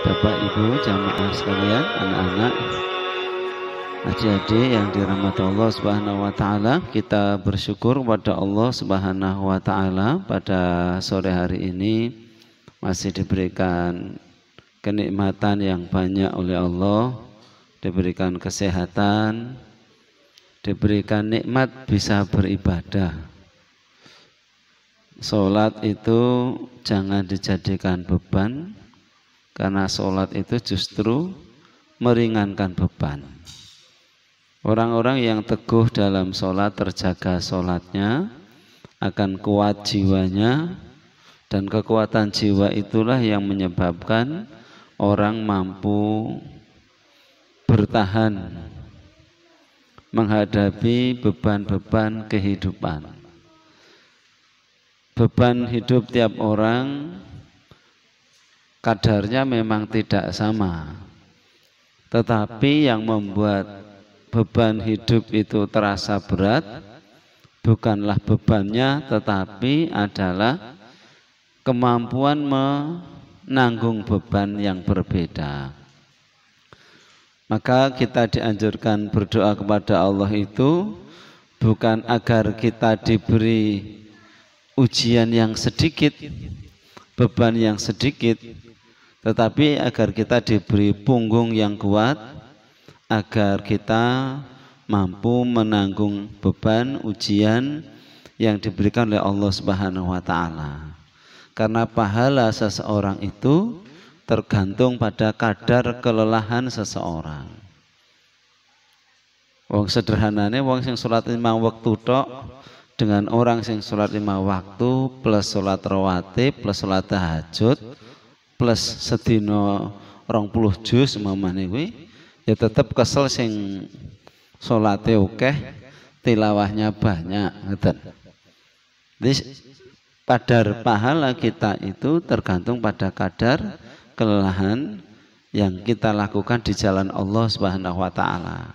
Bapak Ibu jamaah sekalian, anak-anak, adik-adik yang dirahmati Allah Subhanahu wa taala, kita bersyukur kepada Allah Subhanahu wa taala pada sore hari ini masih diberikan kenikmatan yang banyak oleh Allah, diberikan kesehatan, diberikan nikmat bisa beribadah. Sholat itu jangan dijadikan beban, karena sholat itu justru meringankan beban. Orang-orang yang teguh dalam sholat, terjaga sholatnya, akan kuat jiwanya, dan kekuatan jiwa itulah yang menyebabkan orang mampu bertahan menghadapi beban-beban kehidupan. Beban hidup tiap orang kadarnya memang tidak sama, tetapi yang membuat beban hidup itu terasa berat bukanlah bebannya, tetapi adalah kemampuan menanggung beban yang berbeda. Maka kita dianjurkan berdoa kepada Allah itu bukan agar kita diberi ujian yang sedikit, beban yang sedikit, tetapi agar kita diberi punggung yang kuat, agar kita mampu menanggung beban ujian yang diberikan oleh Allah Subhanahu wa taala. Karena pahala seseorang itu tergantung pada kadar kelelahan seseorang. Wong sederhanane wong sing salat 5 waktu tok dengan orang sing sholat 5 waktu plus sholat rawatib plus sholat tahajud plus sedino 20 juz mamane kuwi ya tetep kesel sing sholate akeh tilawahnya banyak ngeten. Jadi kadar pahala kita itu tergantung pada kadar kelelahan yang kita lakukan di jalan Allah Subhanahu wa taala.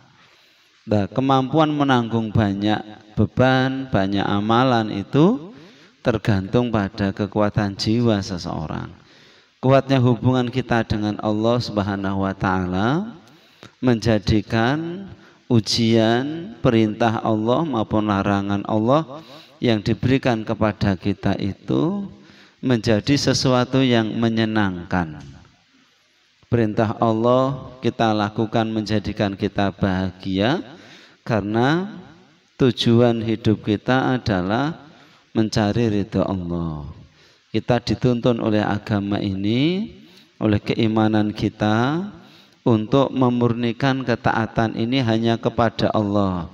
Nah, kemampuan menanggung banyak beban, banyak amalan itu tergantung pada kekuatan jiwa seseorang. Kuatnya hubungan kita dengan Allah Subhanahu wa taala menjadikan ujian, perintah Allah maupun larangan Allah yang diberikan kepada kita itu menjadi sesuatu yang menyenangkan. Perintah Allah kita lakukan menjadikan kita bahagia, karena tujuan hidup kita adalah mencari ridha Allah. Kita dituntun oleh agama ini, oleh keimanan kita untuk memurnikan ketaatan ini hanya kepada Allah.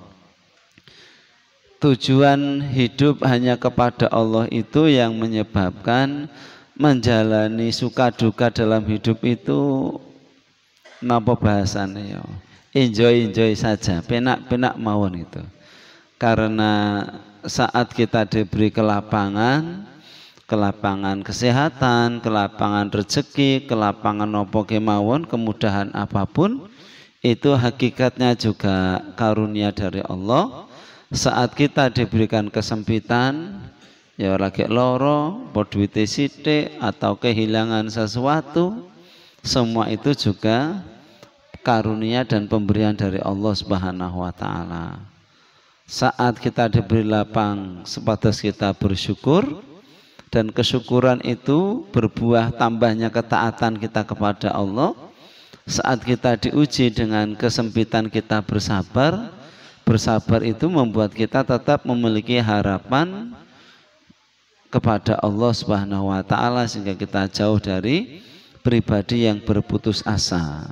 Tujuan hidup hanya kepada Allah itu yang menyebabkan menjalani suka duka dalam hidup itu napa bahasane ya, enjoy saja, penak mawon itu. Karena saat kita diberi kelapangan kesehatan, kelapangan rezeki, kelapangan nopo kemawon, kemudahan apapun, itu hakikatnya juga karunia dari Allah. Saat kita diberikan kesempitan, ya lagi loro, duwite sithik atau kehilangan sesuatu, semua itu juga karunia dan pemberian dari Allah Subhanahu wa taala. Saat kita diberi lapang, sepatas kita bersyukur, dan kesyukuran itu berbuah tambahnya ketaatan kita kepada Allah. Saat kita diuji dengan kesempitan, kita bersabar. Bersabar itu membuat kita tetap memiliki harapan kepada Allah Subhanahu wa taala sehingga kita jauh dari pribadi yang berputus asa.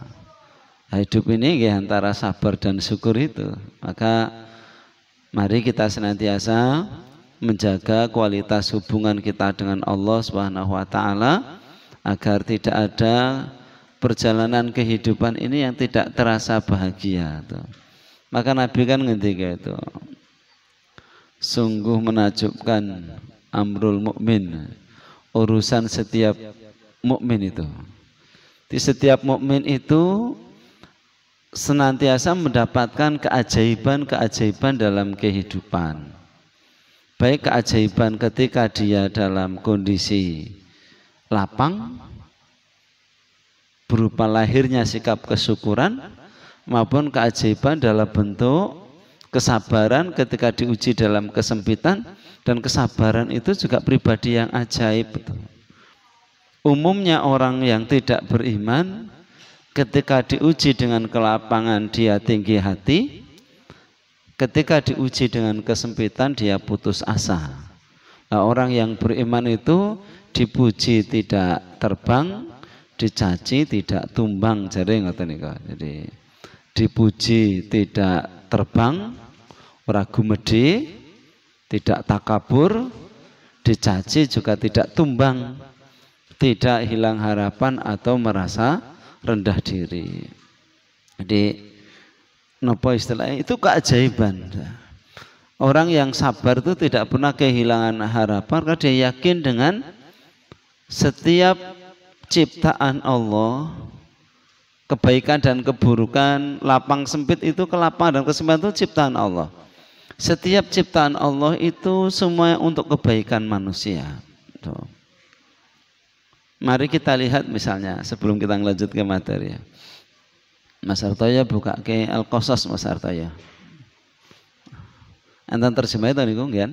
Hidup ini ya antara sabar dan syukur itu. Maka mari kita senantiasa menjaga kualitas hubungan kita dengan Allah Subhanahu wa taala agar tidak ada perjalanan kehidupan ini yang tidak terasa bahagia tuh. Maka Nabi kan ngendika itu, sungguh menakjubkan amrul mukmin, urusan setiap mukmin itu. Di setiap mukmin itu senantiasa mendapatkan keajaiban-keajaiban dalam kehidupan. Baik keajaiban ketika dia dalam kondisi lapang, berupa lahirnya sikap kesyukuran maupun keajaiban dalam bentuk kesabaran ketika diuji dalam kesempitan, dan kesabaran itu juga pribadi yang ajaib. Umumnya orang yang tidak beriman ketika diuji dengan kelapangan dia tinggi hati, ketika diuji dengan kesempitan dia putus asa. Nah, orang yang beriman itu dipuji tidak terbang, dicaci tidak tumbang, jadi dipuji tidak terbang, ora gumedhe, tidak takabur, dicaci juga tidak tumbang, tidak hilang harapan atau merasa rendah diri. Jadi nopo istilahnya itu keajaiban. Orang yang sabar itu tidak pernah kehilangan harapan karena dia yakin dengan setiap ciptaan Allah, kebaikan dan keburukan, lapang sempit itu, kelapangan dan kesempitan itu ciptaan Allah. Setiap ciptaan Allah itu semua untuk kebaikan manusia. Tuh. Mari kita lihat misalnya sebelum kita lanjut ke materi. Mas Hartoyo buka ke Al-Qasas, Mas Hartoyo. Enten terjemah itu niku nggih.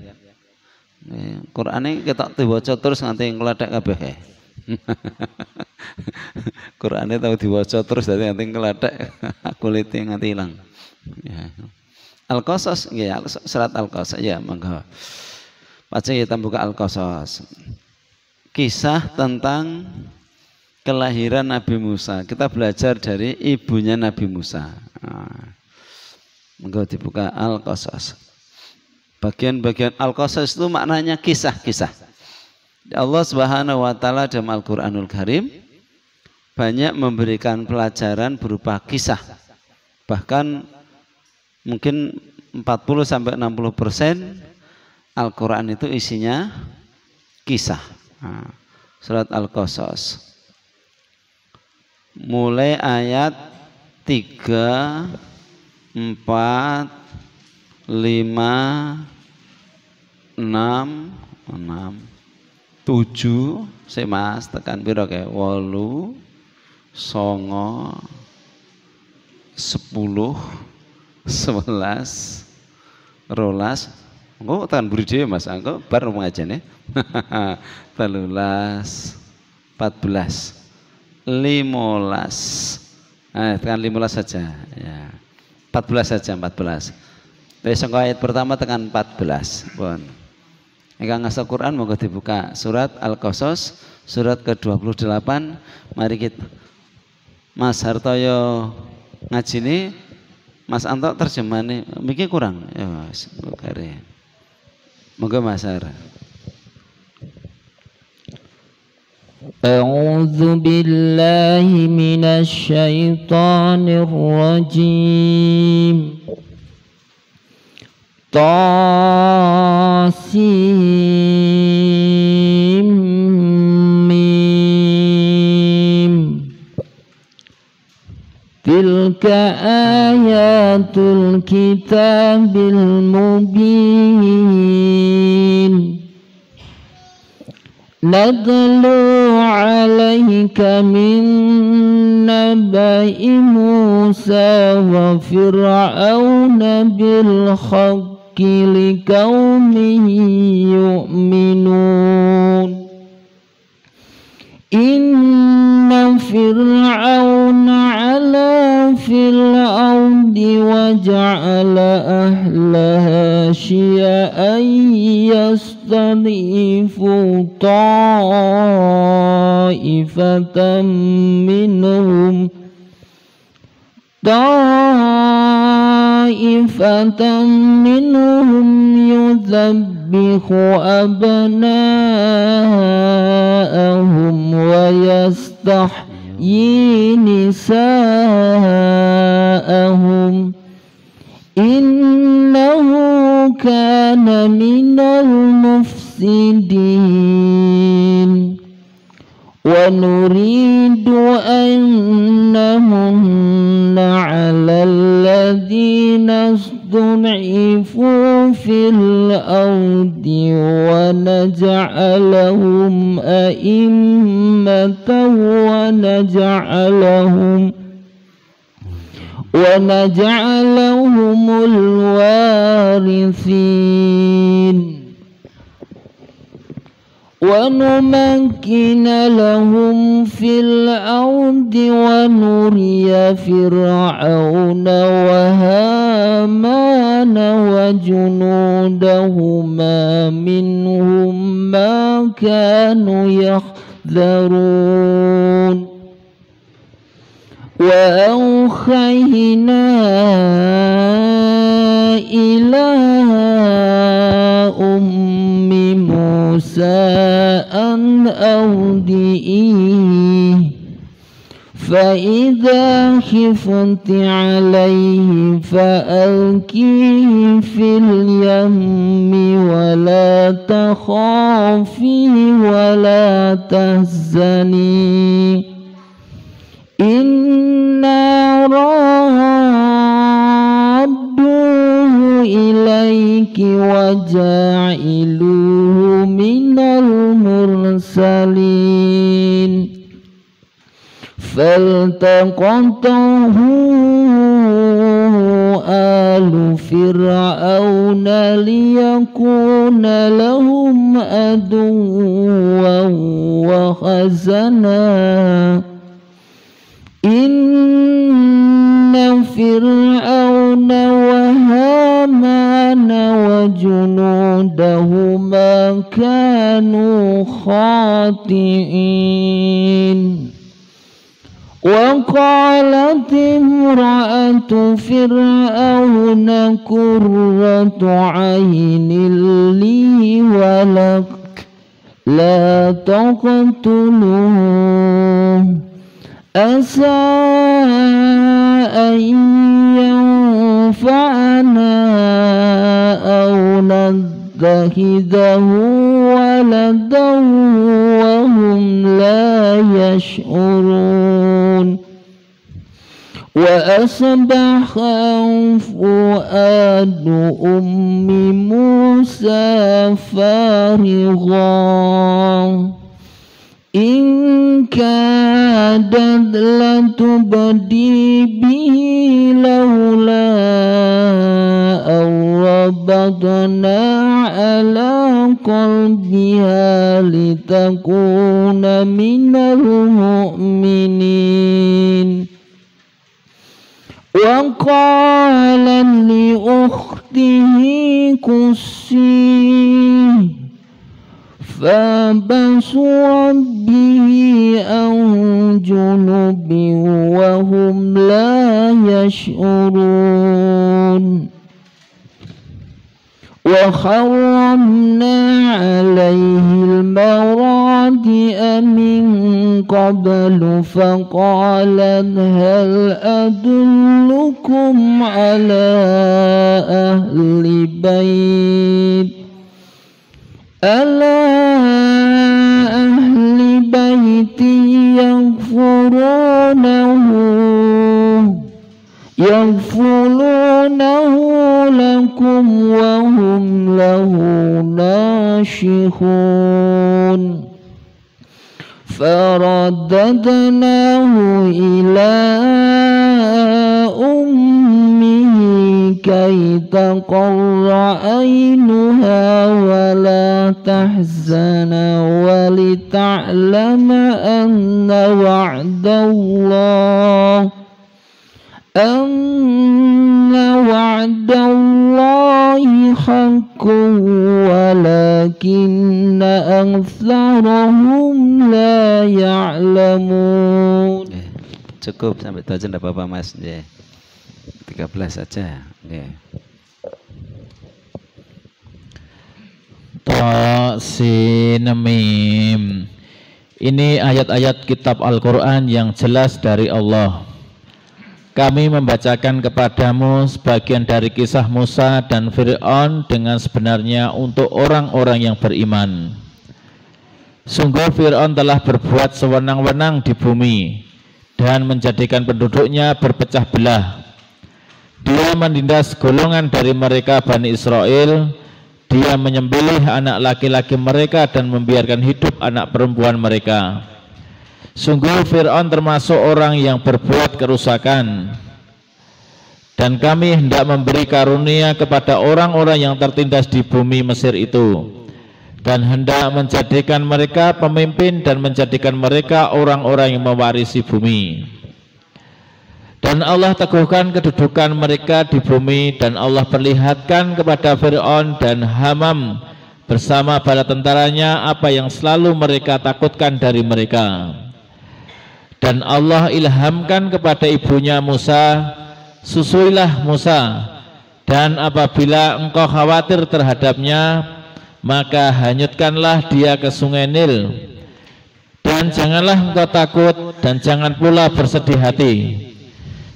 Qur'ane kita diwaca terus nganti ngledek kabeh. Qur'ane tau diwaca terus dadi nganti ngledek kulite nganti ilang. Ya. Al-Qasas nggih, surat Al-Qasas ya, monggo. Pace kita buka Al-Qasas. Kisah tentang kelahiran Nabi Musa. Kita belajar dari ibunya Nabi Musa. Monggo dibuka Al-Qasas. Bagian-bagian Al-Qasas itu maknanya kisah-kisah. Allah Subhanahu wa taala dalam Al-Qur'anul Karim banyak memberikan pelajaran berupa kisah. Bahkan mungkin 40-60% Al-Qur'an itu isinya kisah. Surat Al-Qasas. Mulai ayat 3, 4, 5, 6, 7, saya mas tekan piro kayak 8, 9, 10, 11, 12. Engko tekan buri dhewe Mas, engko bar ngajene. 13, 14, 15. Tekan 15 saja ya. 14 saja, 14. Besok ayat pertama tekan 14. Pun. Ingkang ngasal Quran monggo dibuka surat Al-Qasas surat ke-28. Mari kita Mas Hartoyo ngajine, Mas Anto terjemahane miki kurang. Ya Mas, monggo Mas Har. A'udzu billahi minasy syaithanir rajim. Tasim mim. Tilka ayatul kitabil mubin. Nadlu alaika min nabai Musa wa fir'auna bil haqqi liqaumin yu'minun. Inna fir'auna ala fil ardi wa ja'ala ahlaha syi'an yastad'ifu ta'ifatan minhum yudhabbihu abna'ahum wa yastahyi nisa'ahum. Innahu kana minal mufsidin. Wa nuridu an namunna 'alal ladzina istud'ifu في الأرض ونجعلهم أئمة ونجعلهم الوارثين ونمكن لهم في الأرض ونري فرعون وهامان وجنودهما منهم ما كانوا يحذرون وأوحينا إلى أم موسى أن أرضعيه فإذا خفت عليه فألقيه في اليم ولا تخافي ولا تحزني إنا رادوه إليك وجاعلوه من المرسلين فالتقطه آل فرعون ليكون لهم عدوا وحزنا إن فرعون وهامان وجنودهما كانوا خاطئين وقالت امرأة فرعون قرة عين لي ولك لا تقتلوه عسى أن ينفعنا أو نتخذه ولدا وهم لا يشعرون وأصبح فؤاد أم موسى فارغا إن كادت لتبدي به لولا أن ربطنا على قلبها لتكون من المؤمنين وقال لأخته قصيه فبصرت به عن جنب وهم لا يشعرون وحرمنا عليه المراضع من قبل فقالت هل أدلكم على أهل بيت ألا أهل بيت يغفرونه لكم وهم له ناشحون فرددناه إلى أمه كي تقر عينها ولا تحزن ولتعلم أن وعد الله حق ولكن أكثرهم لا يعلمون. Cukup sampai itu aja, enggak apa-apa Mas. 13 saja. Sin Mim. Ini ayat-ayat kitab Al-Quran yang jelas dari Allah. Kami membacakan kepadamu sebagian dari kisah Musa dan Fir'aun dengan sebenarnya untuk orang-orang yang beriman. Sungguh Fir'aun telah berbuat sewenang-wenang di bumi dan menjadikan penduduknya berpecah belah. Di dia menindas golongan dari mereka Bani Israel. Dia menyembelih anak laki-laki mereka dan membiarkan hidup anak perempuan mereka. Sungguh Fir'aun termasuk orang yang berbuat kerusakan. Dan kami hendak memberi karunia kepada orang-orang yang tertindas di bumi Mesir itu, dan hendak menjadikan mereka pemimpin dan menjadikan mereka orang-orang yang mewarisi bumi. Dan Allah teguhkan kedudukan mereka di bumi, dan Allah perlihatkan kepada Fir'aun dan Hamam bersama bala tentaranya apa yang selalu mereka takutkan dari mereka. Dan Allah ilhamkan kepada ibunya Musa, susuilah Musa, dan apabila engkau khawatir terhadapnya, maka hanyutkanlah dia ke sungai Nil. Dan janganlah engkau takut, dan jangan pula bersedih hati.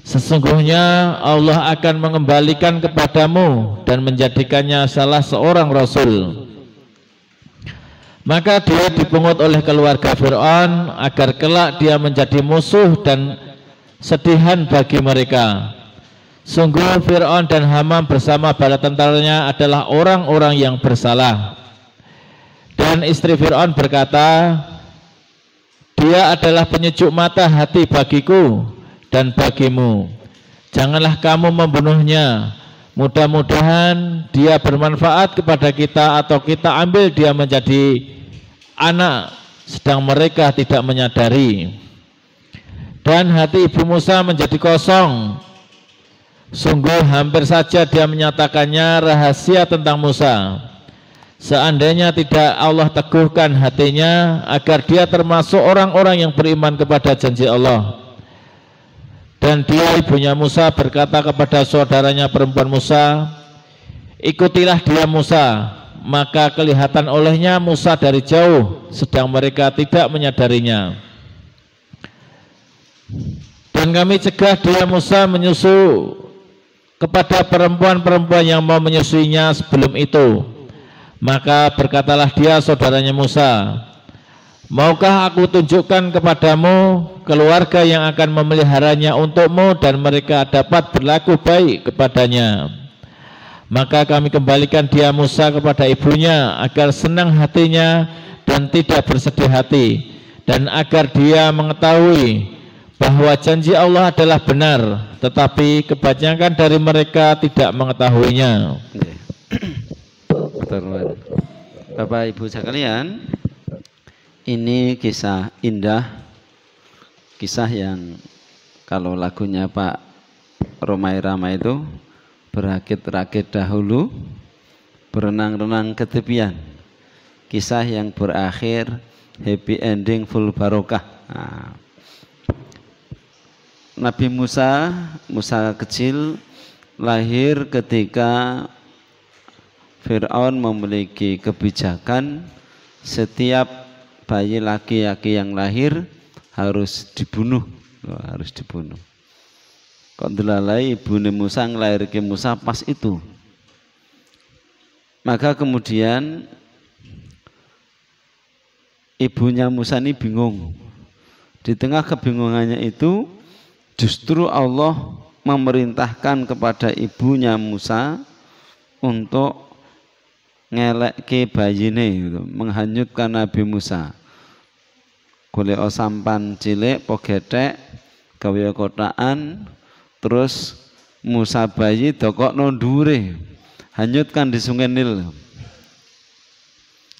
Sesungguhnya Allah akan mengembalikan kepadamu dan menjadikannya salah seorang rasul. Maka dia dipungut oleh keluarga Fir'aun agar kelak dia menjadi musuh dan sedihan bagi mereka. Sungguh Fir'aun dan Hamam bersama bala tentaranya adalah orang-orang yang bersalah. Dan istri Fir'aun berkata, dia adalah penyejuk mata hati bagiku dan bagimu. Janganlah kamu membunuhnya. Mudah-mudahan dia bermanfaat kepada kita, atau kita ambil dia menjadi anak, sedang mereka tidak menyadari. Dan hati ibu Musa menjadi kosong. Sungguh hampir saja dia menyatakannya rahasia tentang Musa. Seandainya tidak Allah teguhkan hatinya agar dia termasuk orang-orang yang beriman kepada janji Allah. Dan dia ibunya Musa berkata kepada saudaranya perempuan Musa, ikutilah dia Musa. Maka kelihatan olehnya Musa dari jauh, sedang mereka tidak menyadarinya. Dan kami cegah dia Musa menyusu kepada perempuan-perempuan yang mau menyusuinya sebelum itu. Maka berkatalah dia saudaranya Musa, maukah aku tunjukkan kepadamu keluarga yang akan memeliharanya untukmu dan mereka dapat berlaku baik kepadanya. Maka kami kembalikan dia Musa kepada ibunya agar senang hatinya dan tidak bersedih hati, dan agar dia mengetahui bahwa janji Allah adalah benar, tetapi kebanyakan dari mereka tidak mengetahuinya. Bapak Ibu sekalian, ini kisah indah, kisah yang kalau lagunya Pak Romai Rama itu berakit-rakit dahulu, berenang-renang ke tepian. Kisah yang berakhir happy ending, full barokah. Nabi Musa kecil lahir ketika Fir'aun memiliki kebijakan setiap bayi laki-laki yang lahir harus dibunuh. Kok delalai ibu Musa ngelahirkan Musa pas itu. Maka kemudian ibunya Musa ini bingung. Di tengah kebingungannya itu justru Allah memerintahkan kepada ibunya Musa untuk ngelekke bayine gitu, menghanyutkan Nabi Musa. Golek sampan cilik po gethek gawe kotakan, terus Musa bayi dokokno ndure, hanyutkan di Sungai Nil.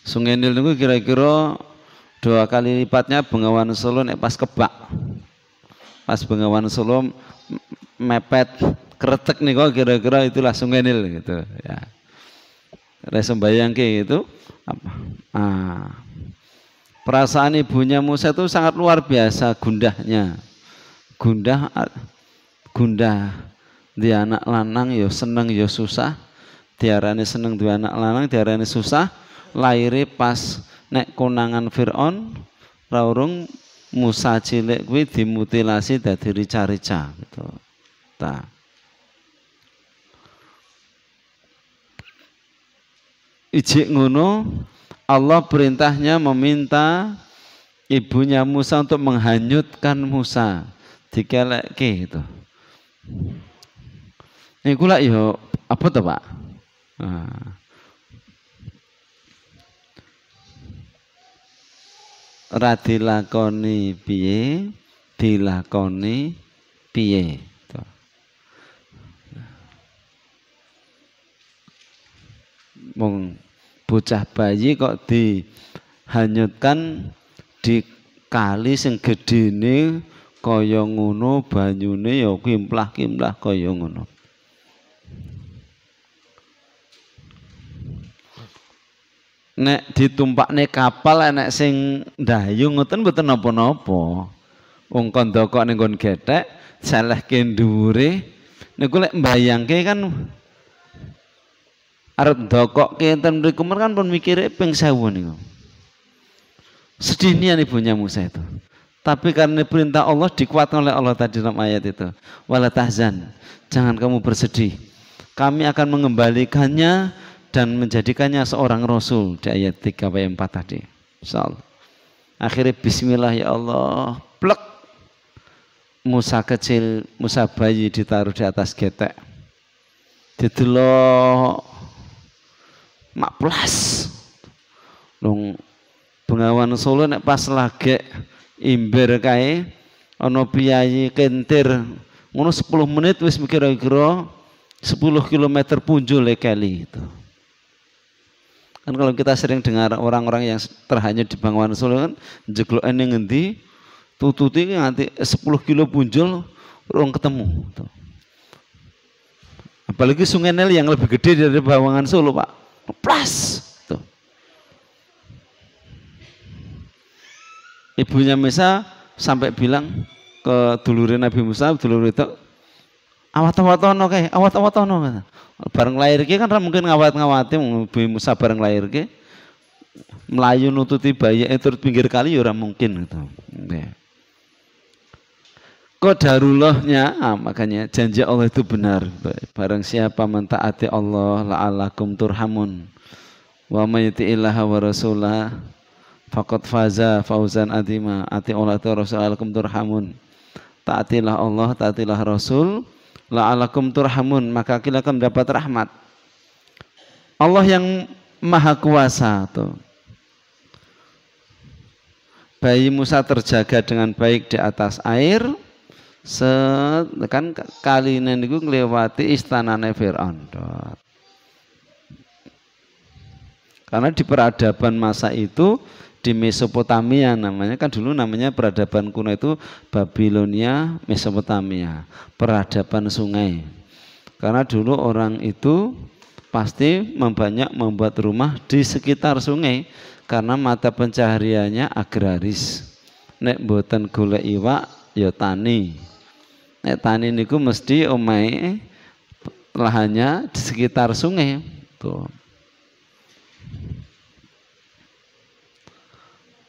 Sungai Nil itu kira-kira 2 kali lipatnya Bengawan Solo nek pas kebak. Pas Bengawan Solo mepet kretek nih kok kira-kira itulah Sungai Nil gitu ya. Reso bayangke itu apa? Perasaan ibunya Musa itu sangat luar biasa gundahnya. Gundah dia anak lanang ya seneng ya susah. Diarani seneng dia anak lanang, diarani susah. Lahire pas nek konangan Fir'aun, raurung Musa cilik kuwi dimutilasi dadi rica-rica gitu. Ijik ngono, Allah perintahnya meminta ibunya Musa untuk menghanyutkan Musa, dikelekke itu. Niku lak yo apa to, Pak? Nah. Ora dilakoni piye, dilakoni piye. Wong bocah bayi kok dihanyutkan di kali sing gedene kaya ngono, banyune ya kimplah-kimplah kaya ngono. Nek ditumpakne kapal enek sing ndayung ngoten mboten napa-napa. Wong kandha kok ning nggon gethek, selehke ndhuwure niku lek mbayangke kan arep ndokokke enten mriku kan pun mikire ping 1000 niku. Sedih nian ibunya Musa itu. Tapi karena perintah Allah dikuatkan oleh Allah tadi dalam ayat itu. Wala tahzan, jangan kamu bersedih. Kami akan mengembalikannya dan menjadikannya seorang rasul di ayat 3 sampai 4 tadi. Insyaallah. Akhirnya bismillah ya Allah, plek. Musa kecil, Musa bayi ditaruh di atas getek. Didelok mak plus long Bengawan Solo nek pas lagi imber kae ana piyayi kentir ngono 10 menit wis kira-kira 10 km punjul kali itu. Kan kalau kita sering dengar orang-orang yang terhanyut di Bengawan Solo kan jeglokan ning ngendi tututi nganti 10 kilo punjul urung ketemu tuh. Apalagi Sungai Nil yang lebih gede dari Bengawan Solo, Pak. Plus tuh. Ibunya Musa sampai bilang ke dulure Nabi Musa, dulur itu awat-awatono kae, awat-awatono. Bareng lahir ki kan mungkin ngawat-ngawati Nabi Musa bareng lahir ki melayu nututi bayi turut pinggir kali ya ora mungkin gitu. Qadarullahnya, makanya janji Allah itu benar. Barang siapa mentaati Allah la'alakum turhamun wa may yuti'illaha wa rasulah faqad faza fauzan azima. Ati Allah tu rasul la'alakum turhamun. Taatilah Allah, taatilah Rasul la'alakum turhamun, maka kita akan mendapat rahmat. Allah yang maha kuasa tuh. Bayi Musa terjaga dengan baik di atas air. Kan kali ini niku nglewati istanane Firaun. Karena di peradaban masa itu di Mesopotamia namanya kan dulu namanya peradaban kuno itu Babilonia, Mesopotamia, peradaban sungai. Karena dulu orang itu pasti banyak membuat rumah di sekitar sungai karena mata pencahariannya agraris. Nek mboten golek iwak ya tani. Nek tani niku mesti omahe lahannya di sekitar sungai. Tuh.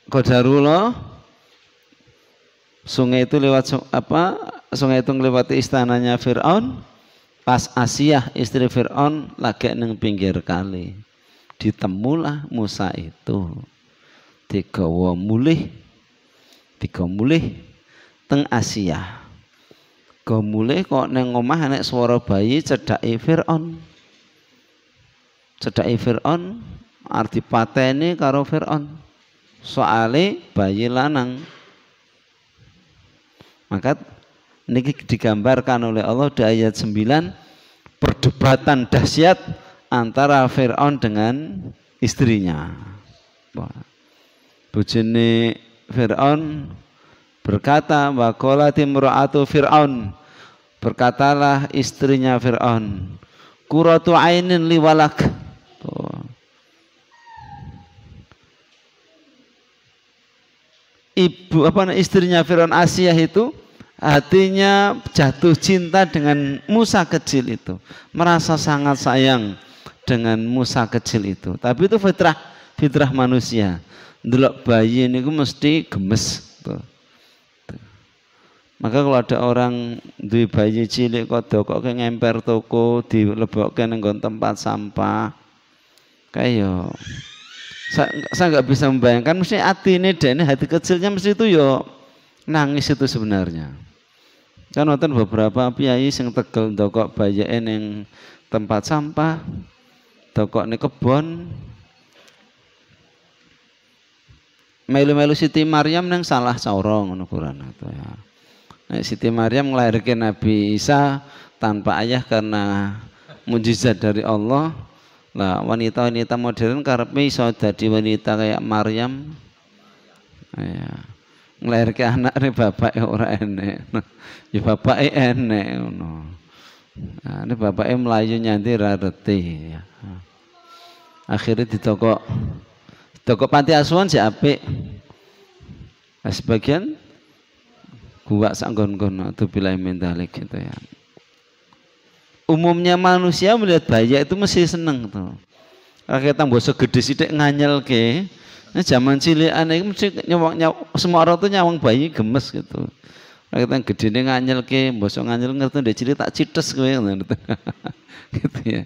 Qadarullah sungai itu lewat sungai itu melewati istananya Firaun. Pas Asiyah istri Firaun lagi neng pinggir kali. Ditemulah Musa itu. Digawa mulih teng Asiyah. Mulai kok neng omah nek suara bayi cedaki Firaun. Cedaki Firaun arti pateni karo Firaun. Soale bayi lanang. Maka niki digambarkan oleh Allah di ayat 9 perdebatan dahsyat antara Firaun dengan istrinya. Bojone Firaun berkata, wa qalat imra'atu Fir'aun, berkatalah istrinya Fir'aun, qurratu ainin li walak. Ibu istrinya Fir'aun Asiyah itu hatinya jatuh cinta dengan Musa kecil itu, merasa sangat sayang dengan Musa kecil itu. Tapi itu fitrah manusia. Ndelok bayi niku mesti gemes. Maka kalau ada orang duwe bayi cilik kok ngemper toko dilebokke nang tempat sampah, kayak saya nggak bisa membayangkan, mesti hati kecilnya mesti itu yo nangis itu sebenarnya. Kan wonten beberapa piyai sing tegel ndokok bayake ning tempat sampah, ndokok ning kebon. Melu-melu Siti Maryam nang salah cara ngono Quran itu ya. Nek Siti Maryam nglairke Nabi Isa tanpa ayah karena mujizat dari Allah. Lah wanita-wanita modern karepe iso dadi wanita kayak Maryam. Ya. Nglairke anake bapake ora enek. Ya bapake enek ngono. Nah, ini bapake mlayu nyanti ra reti ya. Akhirnya di toko panti asuhan si apik. Nah, sebagian gua sanggon-gon atau bilai mendalik gitu ya. Umumnya manusia melihat bayi itu mesti seneng tuh. Kalau kita mbok gede sithik nganyelke. Nah, zaman cilikan itu mesti semua orang tuh nyawang bayi gemes gitu. Kalau kita gede nganyelke, mbok nganyel ngerti ndek cilik tak cites kowe gitu. Gitu ya.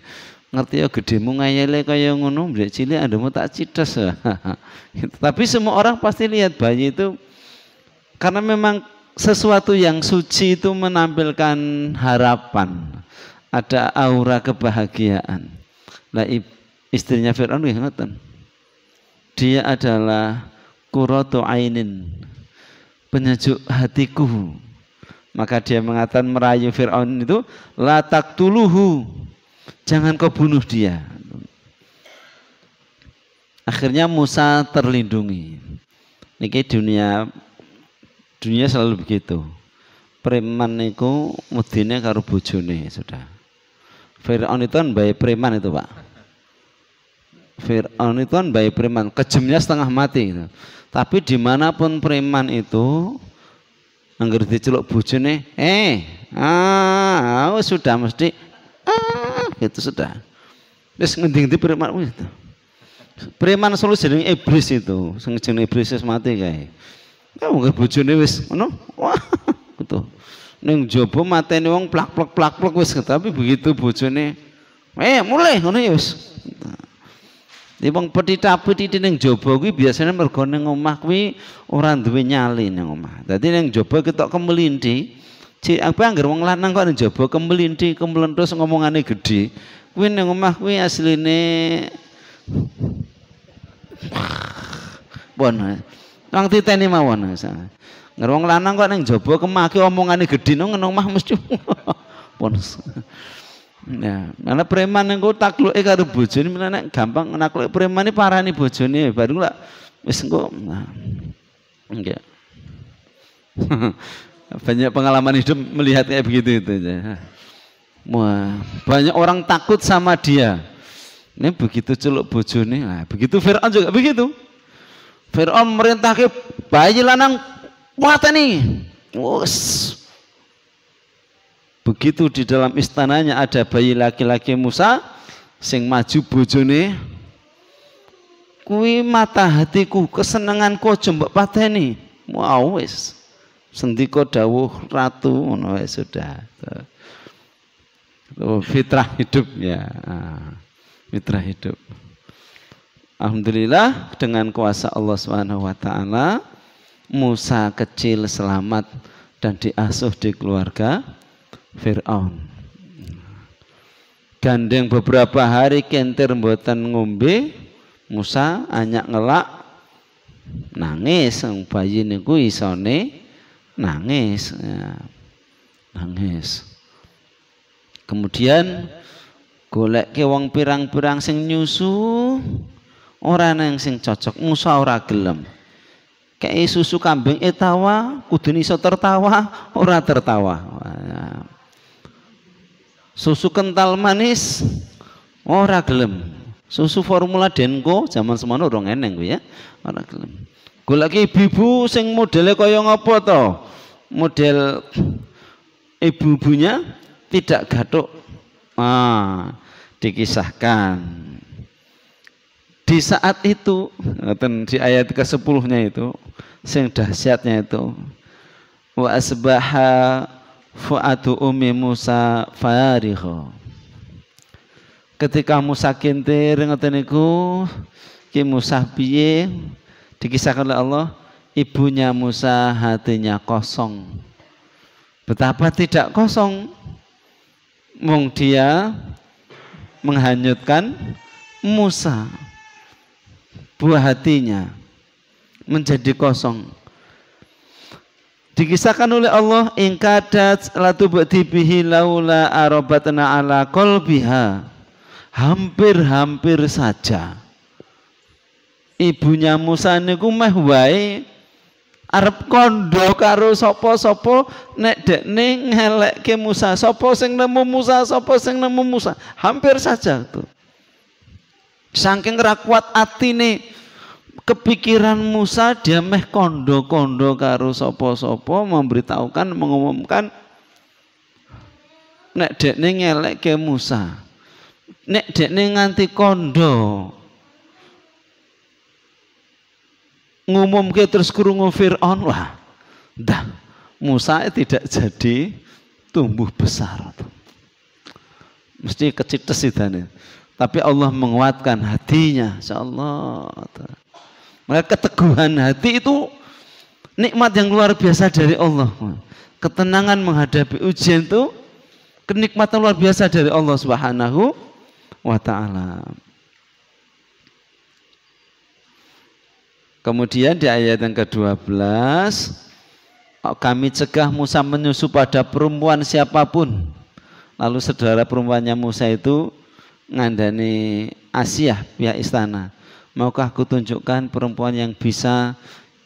Ngerti ya gedemu ngayele kaya ngono ndek cilik andemu tak cites. Gitu. Tapi semua orang pasti lihat bayi itu karena memang sesuatu yang suci itu menampilkan harapan. Ada aura kebahagiaan. Lah istrinya Fir'aun ngoten. Dia adalah qurratu ainin, penyejuk hatiku. Maka dia mengatakan merayu Fir'aun itu la taqtuluhu, jangan kau bunuh dia. Akhirnya Musa terlindungi. Niki dunia selalu begitu. Preman niku mudine karo bojone sudah. Fir'aun itu kan bayi preman itu Pak. Fir'aun itu kan bayi preman, kejamnya setengah mati gitu. Tapi dimanapun preman itu angger diceluk bojone, sudah mesti gitu sudah. Wis ngendi-endi preman itu. Preman selalu jeneng iblis itu, sing jeneng iblis wis mati kae. Ya angger bojone wis ngono, wah gitu. Ning jaba mateni wong plak-plak wis, tapi begitu bojone mulai ngono ya wis. Wong petita-petiti ning jaba kuwi biasane mergo ning omah kuwi ora duwe nyali ning omah. Dadi ning jaba ketok kemelinti, apa anggere wong lanang kok ning jaba kemelinti, kemlentus ngomongane gedhe. Kuwi ning omah kuwi asline bon. Wong titeni mawon. Ngger wong lanang kok ning jaba kemaki omongane gedhe nang omah mesti pon. Ya, mana preman engko takluke karo bojone menawa gampang nakluke preman iki parani bojone baru lah wis engko. Enggak. Banyak pengalaman hidup melihat kayak begitu itu. Wah, banyak orang takut sama dia. Ini begitu celuk bojone, nah, begitu Fir'aun juga begitu. Fir'aun merintahke bayi lanang mateni. Wes. Begitu di dalam istananya ada bayi laki-laki Musa sing maju bojone, kuwi mata hatiku, kesenenganku aja mbok pateni. Wow wis. Sendika dawuh ratu ngono wis sudah. Fitrah hidup ya. Fitrah hidup. Alhamdulillah dengan kuasa Allah Subhanahu wa taala Musa kecil selamat dan diasuh di keluarga Fir'aun. Gandeng beberapa hari kentir mboten ngombe, Musa anyak ngelak nangis, bayi niku isone nangis ya. Nangis. Kemudian goleke wong pirang-pirang sing nyusu, ora nang sing cocok, Musa ora gelem. Kayak susu kambing tawa, kudu iso tertawa, ora tertawa. Susu kental manis ora gelem. Susu formula Denko zaman semono urung eneng kuwi ya. Ora gelem. Goleki ibu sing modele kaya ngapa to? Model ibu-ibunya tidak gathuk. Dikisahkan. Di saat itu di ayat ke-10-nya itu sing dahsyatnya itu wa asbaha fu'atu ummi Musa farigha. Ketika Musa kintir ngoten niku ki Musa piye dikisahkan oleh Allah, ibunya Musa hatinya kosong, Betapa tidak kosong. Mung dia menghanyutkan Musa. Buah hatinya menjadi kosong. Dikisahkan oleh Allah, in kadat la tubdi bihi laula arabatna ala qalbiha. Hampir-hampir saja ibunya Musa niku meh wae arep kondo karo sapa-sapa nek dekne ngelekke Musa. Sapa sing nemu Musa, sapa sing nemu Musa. Hampir saja tuh. Saking ra kuat atine kepikiran Musa, dia meh kondo-kondo karo sapa-sapa memberitahukan, mengumumkan nek dekne ngelekke Musa. Nek dekne nganti kondo ngumumke terus krungu Fir'aun, wah dah Musa tidak jadi tumbuh besar, mesti kecites idane. Tapi Allah menguatkan hatinya, insyaallah. Maka keteguhan hati itu nikmat yang luar biasa dari Allah. Ketenangan menghadapi ujian itu kenikmatan luar biasa dari Allah Subhanahu wa ta'ala. Kemudian di ayat yang ke-12, kami cegah Musa menyusu pada perempuan siapapun. Lalu saudara perempuannya Musa itu ngandani Asiyah pihak istana. Maukah aku tunjukkan perempuan yang bisa,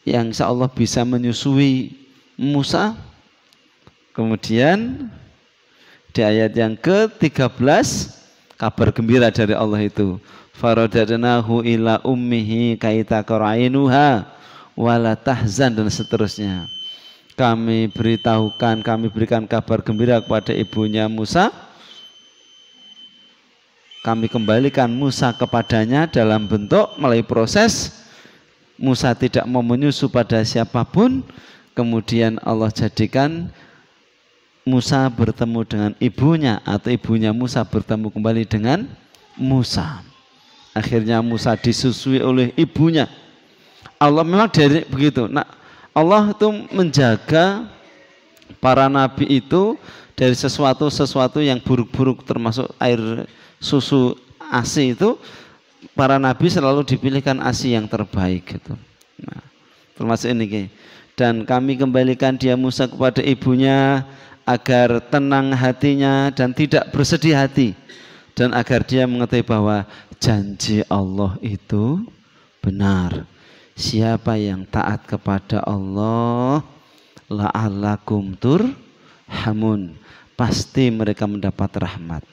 yang insya Allah bisa menyusui Musa? Kemudian di ayat yang ke-13, kabar gembira dari Allah itu, faradadnahu ila ummihi kaita qarainuha wala tahzan, dan seterusnya. Kami beritahukan, kami berikan kabar gembira kepada ibunya Musa. Kami kembalikan Musa kepadanya dalam bentuk melalui proses Musa tidak mau menyusu pada siapapun. Kemudian Allah jadikan Musa bertemu dengan ibunya, atau ibunya Musa bertemu kembali dengan Musa. Akhirnya Musa disusui oleh ibunya. Allah memang dari begitu. Nah, Allah itu menjaga para nabi itu dari sesuatu yang buruk-buruk, termasuk air susu ASI itu. Para nabi selalu dipilihkan ASI yang terbaik gitu. Nah, termasuk ini. Dan kami kembalikan dia Musa kepada ibunya agar tenang hatinya dan tidak bersedih hati, dan agar dia mengetahui bahwa janji Allah itu benar. Siapa yang taat kepada Allah, la'allakum turhamun, pasti mereka mendapat rahmat.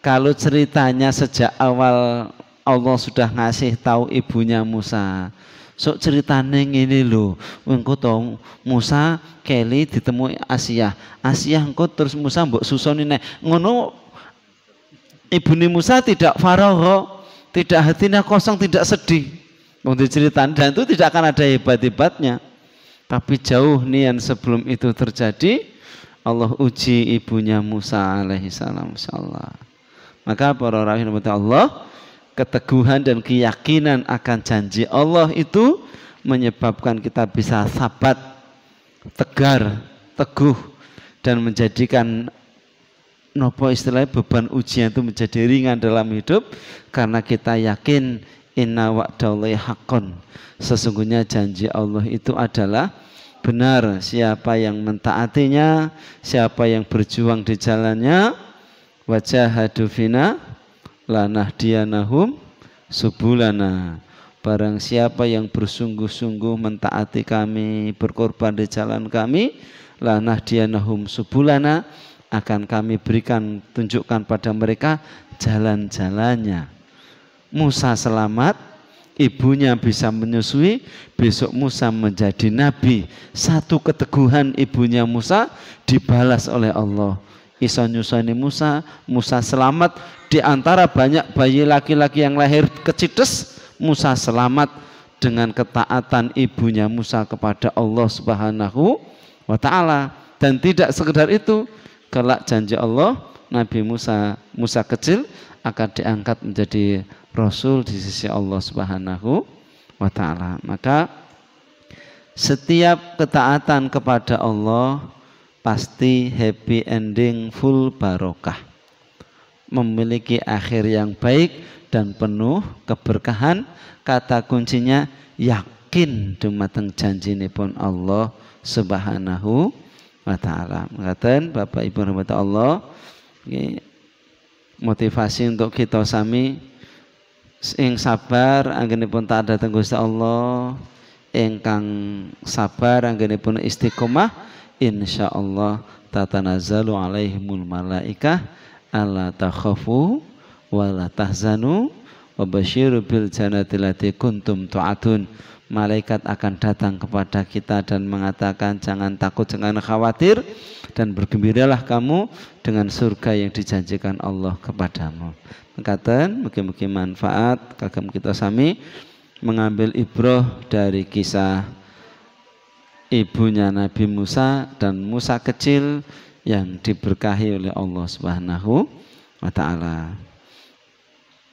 Kalau ceritanya sejak awal Allah sudah ngasih tahu ibunya Musa, sok ceritane ngene lho, engko to Musa keli ditemui Asiyah engko terus Musa mbok susoni nek ngono, ibune Musa tidak faragha, tidak hatinya kosong, tidak sedih wong diceritain, dan itu tidak akan ada hebat-hebatnya. Tapi jauh nian sebelum itu terjadi, Allah uji ibunya Musa alaihi salam, insyaallah. Maka para rahimah Allah, keteguhan dan keyakinan akan janji Allah itu menyebabkan kita bisa sabat, tegar, teguh, dan menjadikan nopo istilahnya beban ujian itu menjadi ringan dalam hidup, karena kita yakin inna wa'dallahi haqqun, sesungguhnya janji Allah itu adalah benar. Siapa yang mentaatinya, siapa yang berjuang di jalannya, wajahadu fina lanahdiyanahum subulana, barang siapa yang bersungguh-sungguh mentaati kami, berkorban di jalan kami, lanahdiyanahum subulana, akan kami berikan, tunjukkan pada mereka jalan-jalannya. Musa selamat, ibunya bisa menyusui, besok Musa menjadi nabi. Satu keteguhan ibunya Musa dibalas oleh Allah. Isa nyusani Musa, Musa selamat. Di antara banyak bayi laki-laki yang lahir kecides, Musa selamat dengan ketaatan ibunya Musa kepada Allah Subhanahu wa ta'ala. Dan tidak sekedar itu, kelak janji Allah, Nabi Musa kecil akan diangkat menjadi Rasul di sisi Allah Subhanahu wa ta'ala. Maka setiap ketaatan kepada Allah pasti happy ending, full barokah, memiliki akhir yang baik dan penuh keberkahan. Kata kuncinya yakin dumateng janjinipun Allah Subhanahu wa taala. Mengatakan Bapak Ibu rahmat Allah, motivasi untuk kita sami ing sabar anggenipun taat dhateng Gusti Allah, ingkang sabar anggenipun istiqomah, insyaallah tatanazzalu alaihimul malaikah alla takhafu wa la tahzanu wa basyiru bil jannati allati kuntum tu'adun. Malaikat akan datang kepada kita dan mengatakan jangan takut, jangan khawatir, dan bergembiralah kamu dengan surga yang dijanjikan Allah kepadamu. Mengatakan mugi-mugi manfaat kagem kita sami mengambil ibrah dari kisah ibunya Nabi Musa dan Musa kecil yang diberkahi oleh Allah Subhanahu wa taala.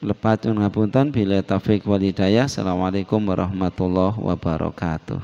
Lepat ngapunten bila taufik wal hidayah. Assalamualaikum warahmatullahi wabarakatuh.